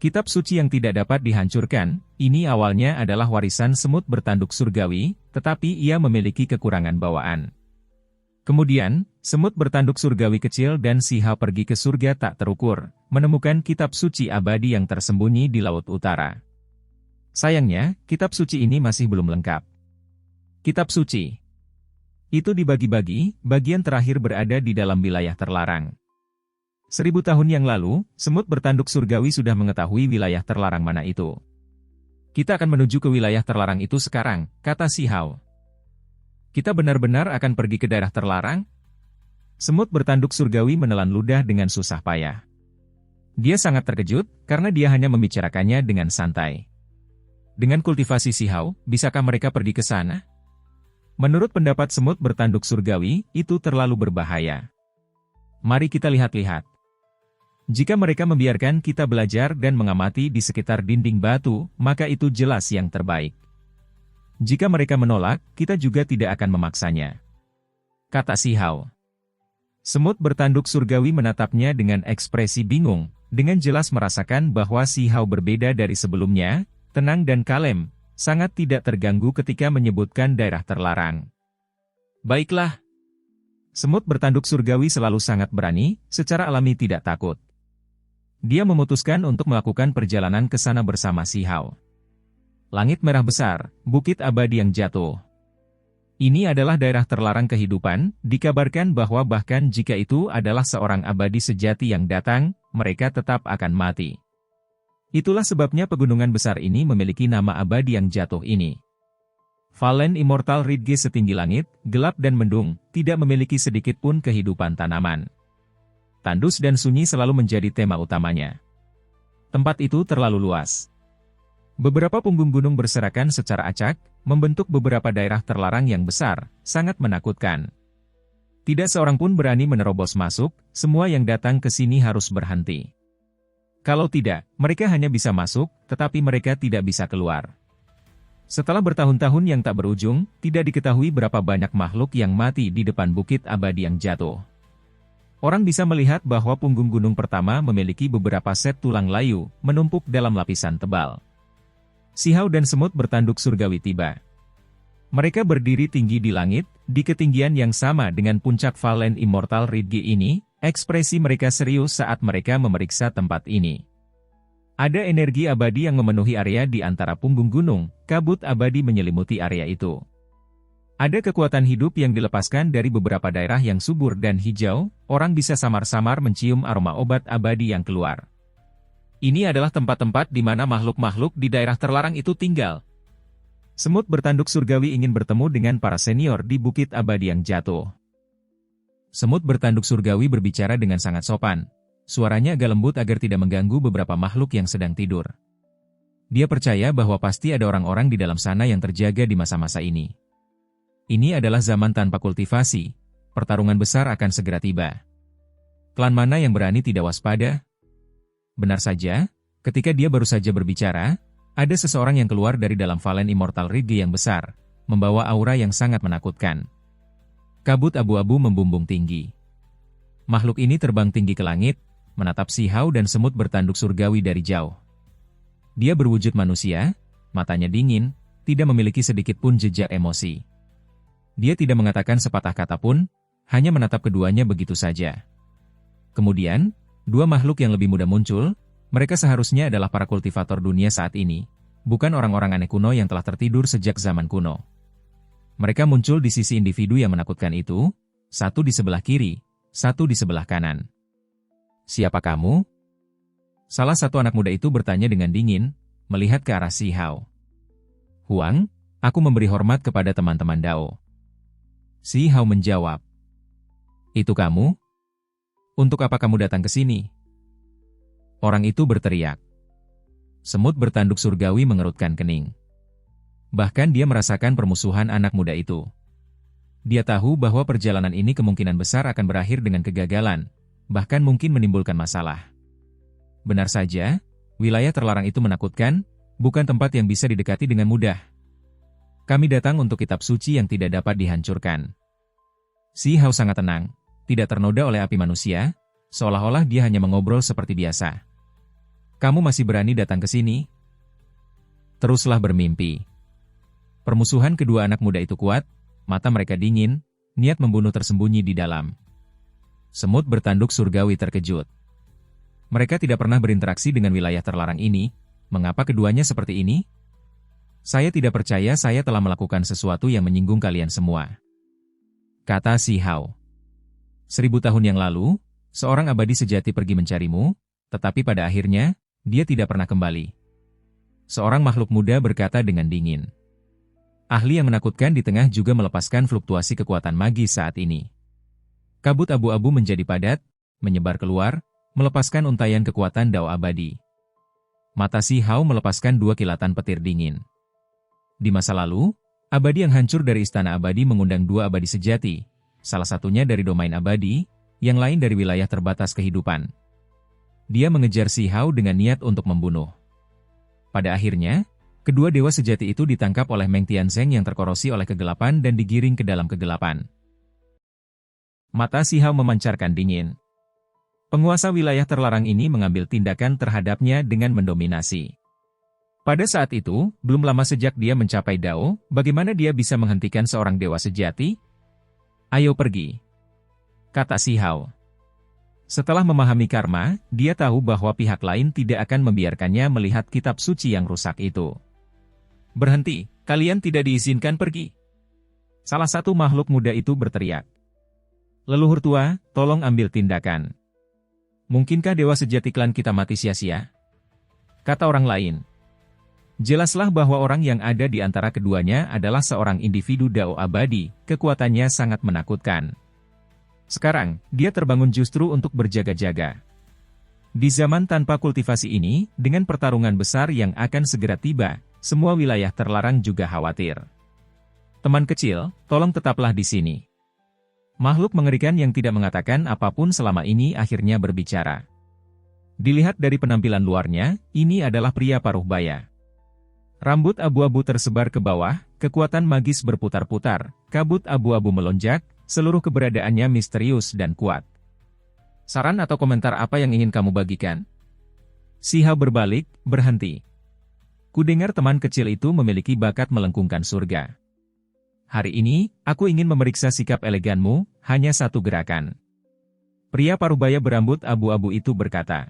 Kitab suci yang tidak dapat dihancurkan, ini awalnya adalah warisan semut bertanduk surgawi, tetapi ia memiliki kekurangan bawaan. Kemudian, semut bertanduk surgawi kecil dan Si Hao pergi ke surga tak terukur, menemukan kitab suci abadi yang tersembunyi di Laut Utara. Sayangnya, kitab suci ini masih belum lengkap. Kitab suci itu dibagi-bagi, bagian terakhir berada di dalam wilayah terlarang. 1000 tahun yang lalu, semut bertanduk surgawi sudah mengetahui wilayah terlarang mana itu. Kita akan menuju ke wilayah terlarang itu sekarang, kata Si Hao. Kita benar-benar akan pergi ke daerah terlarang? Semut bertanduk surgawi menelan ludah dengan susah payah. Dia sangat terkejut, karena dia hanya membicarakannya dengan santai. Dengan kultivasi Si Hao, bisakah mereka pergi ke sana? Menurut pendapat semut bertanduk surgawi, itu terlalu berbahaya. Mari kita lihat-lihat. Jika mereka membiarkan kita belajar dan mengamati di sekitar dinding batu, maka itu jelas yang terbaik. Jika mereka menolak, kita juga tidak akan memaksanya. Kata Si Hao. Semut bertanduk surgawi menatapnya dengan ekspresi bingung, dengan jelas merasakan bahwa Si Hao berbeda dari sebelumnya, tenang dan kalem, sangat tidak terganggu ketika menyebutkan daerah terlarang. Baiklah. Semut bertanduk surgawi selalu sangat berani, secara alami tidak takut. Dia memutuskan untuk melakukan perjalanan ke sana bersama Si Hao. Langit merah besar, bukit abadi yang jatuh. Ini adalah daerah terlarang kehidupan, dikabarkan bahwa bahkan jika itu adalah seorang abadi sejati yang datang, mereka tetap akan mati. Itulah sebabnya pegunungan besar ini memiliki nama abadi yang jatuh ini. Valen Immortal Ridge setinggi langit, gelap dan mendung, tidak memiliki sedikit pun kehidupan tanaman. Tandus dan sunyi selalu menjadi tema utamanya. Tempat itu terlalu luas. Beberapa punggung gunung berserakan secara acak, membentuk beberapa daerah terlarang yang besar, sangat menakutkan. Tidak seorang pun berani menerobos masuk, semua yang datang ke sini harus berhenti. Kalau tidak, mereka hanya bisa masuk, tetapi mereka tidak bisa keluar. Setelah bertahun-tahun yang tak berujung, tidak diketahui berapa banyak makhluk yang mati di depan bukit abadi yang jatuh. Orang bisa melihat bahwa punggung gunung pertama memiliki beberapa set tulang layu, menumpuk dalam lapisan tebal. Sihau dan semut bertanduk surgawi tiba. Mereka berdiri tinggi di langit, di ketinggian yang sama dengan puncak Valen Immortal Ridge ini, ekspresi mereka serius saat mereka memeriksa tempat ini. Ada energi abadi yang memenuhi area di antara punggung gunung, kabut abadi menyelimuti area itu. Ada kekuatan hidup yang dilepaskan dari beberapa daerah yang subur dan hijau, orang bisa samar-samar mencium aroma obat abadi yang keluar. Ini adalah tempat-tempat di mana makhluk-makhluk di daerah terlarang itu tinggal. Semut bertanduk surgawi ingin bertemu dengan para senior di bukit abadi yang jatuh. Semut bertanduk surgawi berbicara dengan sangat sopan. Suaranya agak lembut agar tidak mengganggu beberapa makhluk yang sedang tidur. Dia percaya bahwa pasti ada orang-orang di dalam sana yang terjaga di masa-masa ini. Ini adalah zaman tanpa kultivasi. Pertarungan besar akan segera tiba. Klan mana yang berani tidak waspada? Benar saja, ketika dia baru saja berbicara, ada seseorang yang keluar dari dalam Valen Immortal Ridge yang besar, membawa aura yang sangat menakutkan. Kabut abu-abu membumbung tinggi. Makhluk ini terbang tinggi ke langit, menatap sihau dan semut bertanduk surgawi dari jauh. Dia berwujud manusia, matanya dingin, tidak memiliki sedikit pun jejak emosi. Dia tidak mengatakan sepatah kata pun, hanya menatap keduanya begitu saja. Kemudian, dua makhluk yang lebih muda muncul. Mereka seharusnya adalah para kultivator dunia saat ini, bukan orang-orang aneh kuno yang telah tertidur sejak zaman kuno. Mereka muncul di sisi individu yang menakutkan itu, satu di sebelah kiri, satu di sebelah kanan. Siapa kamu? Salah satu anak muda itu bertanya dengan dingin, melihat ke arah Sihau. Huang, aku memberi hormat kepada teman-teman Dao. Sihau menjawab. Itu kamu? Untuk apa kamu datang ke sini? Orang itu berteriak. Semut bertanduk surgawi mengerutkan kening. Bahkan dia merasakan permusuhan anak muda itu. Dia tahu bahwa perjalanan ini kemungkinan besar akan berakhir dengan kegagalan, bahkan mungkin menimbulkan masalah. Benar saja, wilayah terlarang itu menakutkan, bukan tempat yang bisa didekati dengan mudah. Kami datang untuk kitab suci yang tidak dapat dihancurkan. Sihau sangat tenang, tidak ternoda oleh api manusia, seolah-olah dia hanya mengobrol seperti biasa. Kamu masih berani datang ke sini? Teruslah bermimpi. Permusuhan kedua anak muda itu kuat, mata mereka dingin, niat membunuh tersembunyi di dalam. Semut bertanduk surgawi terkejut. Mereka tidak pernah berinteraksi dengan wilayah terlarang ini, mengapa keduanya seperti ini? Saya tidak percaya saya telah melakukan sesuatu yang menyinggung kalian semua. Kata Sihau. 1000 tahun yang lalu, seorang abadi sejati pergi mencarimu, tetapi pada akhirnya, dia tidak pernah kembali. Seorang makhluk muda berkata dengan dingin. Ahli yang menakutkan di tengah juga melepaskan fluktuasi kekuatan magis saat ini. Kabut abu-abu menjadi padat, menyebar keluar, melepaskan untaian kekuatan Dao abadi. Mata Sihau melepaskan 2 kilatan petir dingin. Di masa lalu, abadi yang hancur dari istana abadi mengundang 2 abadi sejati, salah satunya dari domain abadi, yang lain dari wilayah terbatas kehidupan. Dia mengejar Sihau dengan niat untuk membunuh. Pada akhirnya, kedua dewa sejati itu ditangkap oleh Meng Tianzeng yang terkorosi oleh kegelapan dan digiring ke dalam kegelapan. Mata Sihau memancarkan dingin. Penguasa wilayah terlarang ini mengambil tindakan terhadapnya dengan mendominasi. Pada saat itu, belum lama sejak dia mencapai Dao, bagaimana dia bisa menghentikan seorang dewa sejati? Ayo pergi, kata Sihau. Setelah memahami karma, dia tahu bahwa pihak lain tidak akan membiarkannya melihat kitab suci yang rusak itu. Berhenti, kalian tidak diizinkan pergi. Salah satu makhluk muda itu berteriak. Leluhur tua, tolong ambil tindakan. Mungkinkah dewa sejati klan kita mati sia-sia? Kata orang lain. Jelaslah bahwa orang yang ada di antara keduanya adalah seorang individu Dao abadi, kekuatannya sangat menakutkan. Sekarang, dia terbangun justru untuk berjaga-jaga. Di zaman tanpa kultivasi ini, dengan pertarungan besar yang akan segera tiba, semua wilayah terlarang juga khawatir. Teman kecil, tolong tetaplah di sini. Makhluk mengerikan yang tidak mengatakan apapun selama ini akhirnya berbicara. Dilihat dari penampilan luarnya, ini adalah pria paruh baya. Rambut abu-abu tersebar ke bawah, kekuatan magis berputar-putar, kabut abu-abu melonjak, seluruh keberadaannya misterius dan kuat. Saran atau komentar apa yang ingin kamu bagikan? Si Hao berbalik, berhenti. Kudengar teman kecil itu memiliki bakat melengkungkan surga. Hari ini, aku ingin memeriksa sikap eleganmu, hanya satu gerakan. Pria parubaya berambut abu-abu itu berkata.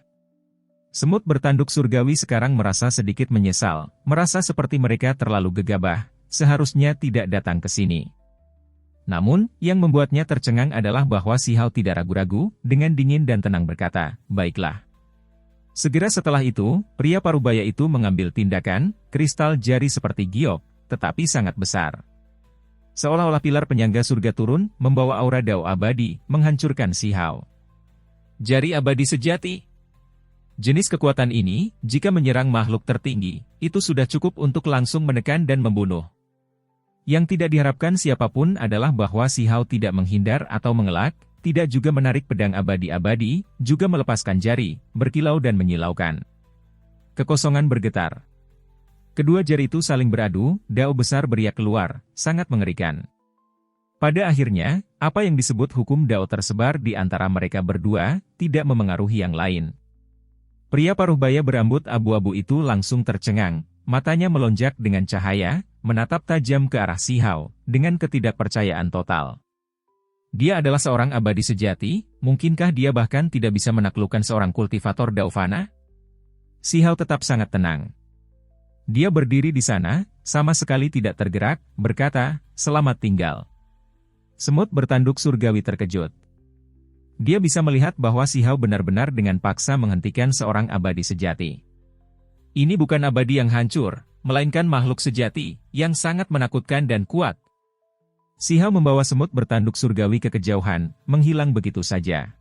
Semut bertanduk surgawi sekarang merasa sedikit menyesal, merasa seperti mereka terlalu gegabah, seharusnya tidak datang ke sini. Namun, yang membuatnya tercengang adalah bahwa si Hao tidak ragu-ragu, dengan dingin dan tenang berkata, baiklah. Segera setelah itu, pria parubaya itu mengambil tindakan, kristal jari seperti giok, tetapi sangat besar. Seolah-olah pilar penyangga surga turun, membawa aura dao abadi, menghancurkan si Hao. Jari abadi sejati. Jenis kekuatan ini, jika menyerang makhluk tertinggi, itu sudah cukup untuk langsung menekan dan membunuh. Yang tidak diharapkan siapapun adalah bahwa si Hao tidak menghindar atau mengelak, tidak juga menarik pedang abadi-abadi, juga melepaskan jari, berkilau dan menyilaukan. Kekosongan bergetar. Kedua jari itu saling beradu, dao besar beriak keluar, sangat mengerikan. Pada akhirnya, apa yang disebut hukum dao tersebar di antara mereka berdua, tidak memengaruhi yang lain. Pria paruh baya berambut abu-abu itu langsung tercengang, matanya melonjak dengan cahaya, menatap tajam ke arah si Hao, dengan ketidakpercayaan total. Dia adalah seorang abadi sejati, mungkinkah dia bahkan tidak bisa menaklukkan seorang kultivator dao fana? Si Hao tetap sangat tenang. Dia berdiri di sana, sama sekali tidak tergerak, berkata, selamat tinggal. Semut bertanduk surgawi terkejut. Dia bisa melihat bahwa si Hao benar-benar dengan paksa menghentikan seorang abadi sejati. Ini bukan abadi yang hancur, melainkan makhluk sejati, yang sangat menakutkan dan kuat. Si Hao membawa semut bertanduk surgawi ke kejauhan, menghilang begitu saja.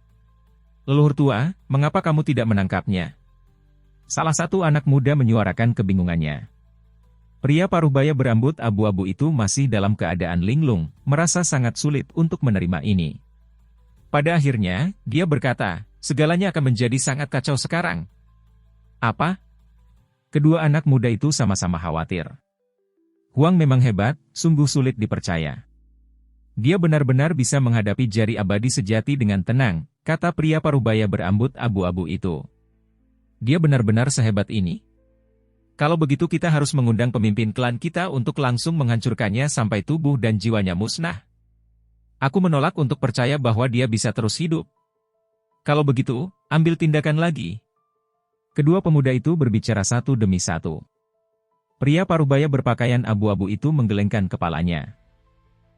Leluhur tua, mengapa kamu tidak menangkapnya? Salah satu anak muda menyuarakan kebingungannya. Pria parubaya berambut abu-abu itu masih dalam keadaan linglung, merasa sangat sulit untuk menerima ini. Pada akhirnya, dia berkata, segalanya akan menjadi sangat kacau sekarang. Apa? Kedua anak muda itu sama-sama khawatir. Huang memang hebat, sungguh sulit dipercaya. Dia benar-benar bisa menghadapi jari abadi sejati dengan tenang, kata pria parubaya berambut abu-abu itu. Dia benar-benar sehebat ini? Kalau begitu kita harus mengundang pemimpin klan kita untuk langsung menghancurkannya sampai tubuh dan jiwanya musnah. Aku menolak untuk percaya bahwa dia bisa terus hidup. Kalau begitu, ambil tindakan lagi. Kedua pemuda itu berbicara satu demi satu. Pria parubaya berpakaian abu-abu itu menggelengkan kepalanya.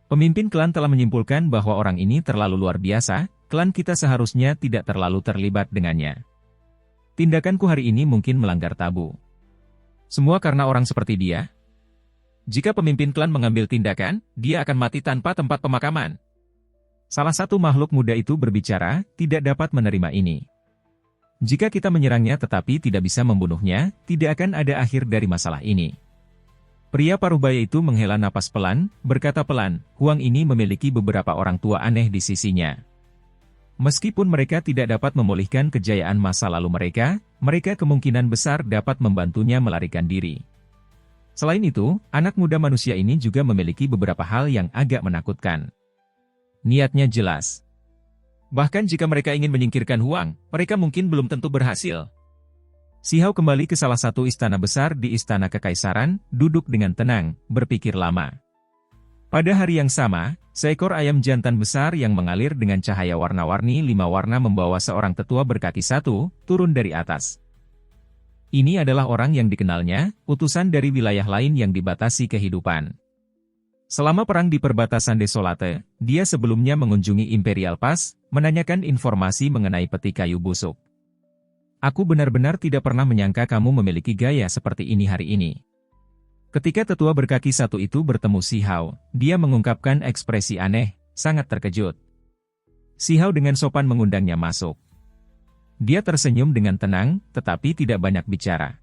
Pemimpin klan telah menyimpulkan bahwa orang ini terlalu luar biasa, klan kita seharusnya tidak terlalu terlibat dengannya. Tindakanku hari ini mungkin melanggar tabu. Semua karena orang seperti dia. Jika pemimpin klan mengambil tindakan, dia akan mati tanpa tempat pemakaman. Salah satu makhluk muda itu berbicara, tidak dapat menerima ini. Jika kita menyerangnya tetapi tidak bisa membunuhnya, tidak akan ada akhir dari masalah ini. Pria parubaya itu menghela napas pelan, berkata pelan, Huang ini memiliki beberapa orang tua aneh di sisinya. Meskipun mereka tidak dapat memulihkan kejayaan masa lalu mereka kemungkinan besar dapat membantunya melarikan diri. Selain itu, anak muda manusia ini juga memiliki beberapa hal yang agak menakutkan. Niatnya jelas. Bahkan jika mereka ingin menyingkirkan Huang, mereka mungkin belum tentu berhasil. Si Hao kembali ke salah satu istana besar di Istana Kekaisaran, duduk dengan tenang, berpikir lama. Pada hari yang sama, seekor ayam jantan besar yang mengalir dengan cahaya warna-warni 5 warna membawa seorang tetua berkaki 1, turun dari atas. Ini adalah orang yang dikenalnya, utusan dari wilayah lain yang dibatasi kehidupan. Selama perang di perbatasan Desolate, dia sebelumnya mengunjungi Imperial Pass, menanyakan informasi mengenai peti kayu busuk. Aku benar-benar tidak pernah menyangka kamu memiliki gaya seperti ini hari ini. Ketika tetua berkaki 1 itu bertemu Si Hao, dia mengungkapkan ekspresi aneh, sangat terkejut. Si Hao dengan sopan mengundangnya masuk. Dia tersenyum dengan tenang, tetapi tidak banyak bicara.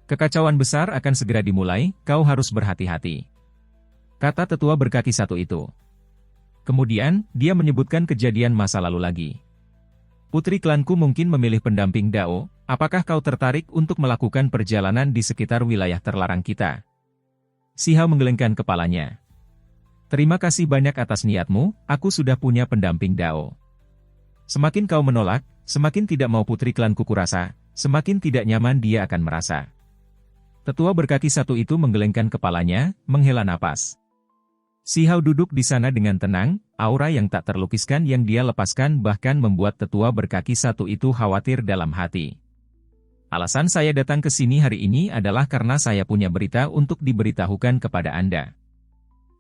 Kekacauan besar akan segera dimulai, kau harus berhati-hati. Kata tetua berkaki 1 itu. Kemudian, dia menyebutkan kejadian masa lalu lagi. Putri klanku mungkin memilih pendamping Dao, apakah kau tertarik untuk melakukan perjalanan di sekitar wilayah terlarang kita? Si Hao menggelengkan kepalanya. Terima kasih banyak atas niatmu, aku sudah punya pendamping Dao. Semakin kau menolak, semakin tidak mau putri klanku kurasa, semakin tidak nyaman dia akan merasa. Tetua berkaki satu itu menggelengkan kepalanya, menghela napas. Si Hao duduk di sana dengan tenang, aura yang tak terlukiskan yang dia lepaskan bahkan membuat tetua berkaki satu itu khawatir dalam hati. Alasan saya datang ke sini hari ini adalah karena saya punya berita untuk diberitahukan kepada Anda.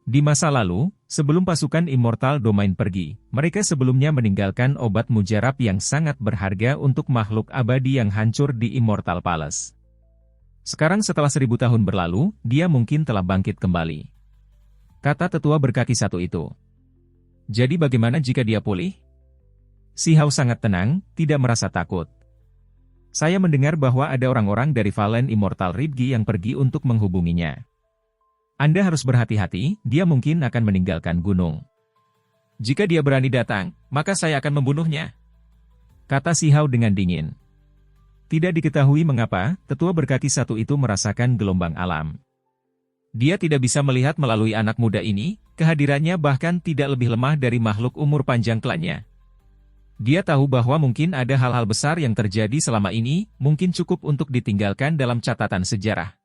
Di masa lalu, sebelum pasukan Immortal Domain pergi, mereka sebelumnya meninggalkan obat mujarab yang sangat berharga untuk makhluk abadi yang hancur di Immortal Palace. Sekarang setelah 1000 tahun berlalu, dia mungkin telah bangkit kembali. Kata tetua berkaki satu itu. Jadi bagaimana jika dia pulih? Si Hao sangat tenang, tidak merasa takut. Saya mendengar bahwa ada orang-orang dari Valen Immortal Ribgi yang pergi untuk menghubunginya. Anda harus berhati-hati, dia mungkin akan meninggalkan gunung. Jika dia berani datang, maka saya akan membunuhnya. Kata si Hao dengan dingin. Tidak diketahui mengapa, tetua berkaki satu itu merasakan gelombang alam. Dia tidak bisa melihat melalui anak muda ini, kehadirannya bahkan tidak lebih lemah dari makhluk umur panjang klannya. Dia tahu bahwa mungkin ada hal-hal besar yang terjadi selama ini, mungkin cukup untuk ditinggalkan dalam catatan sejarah.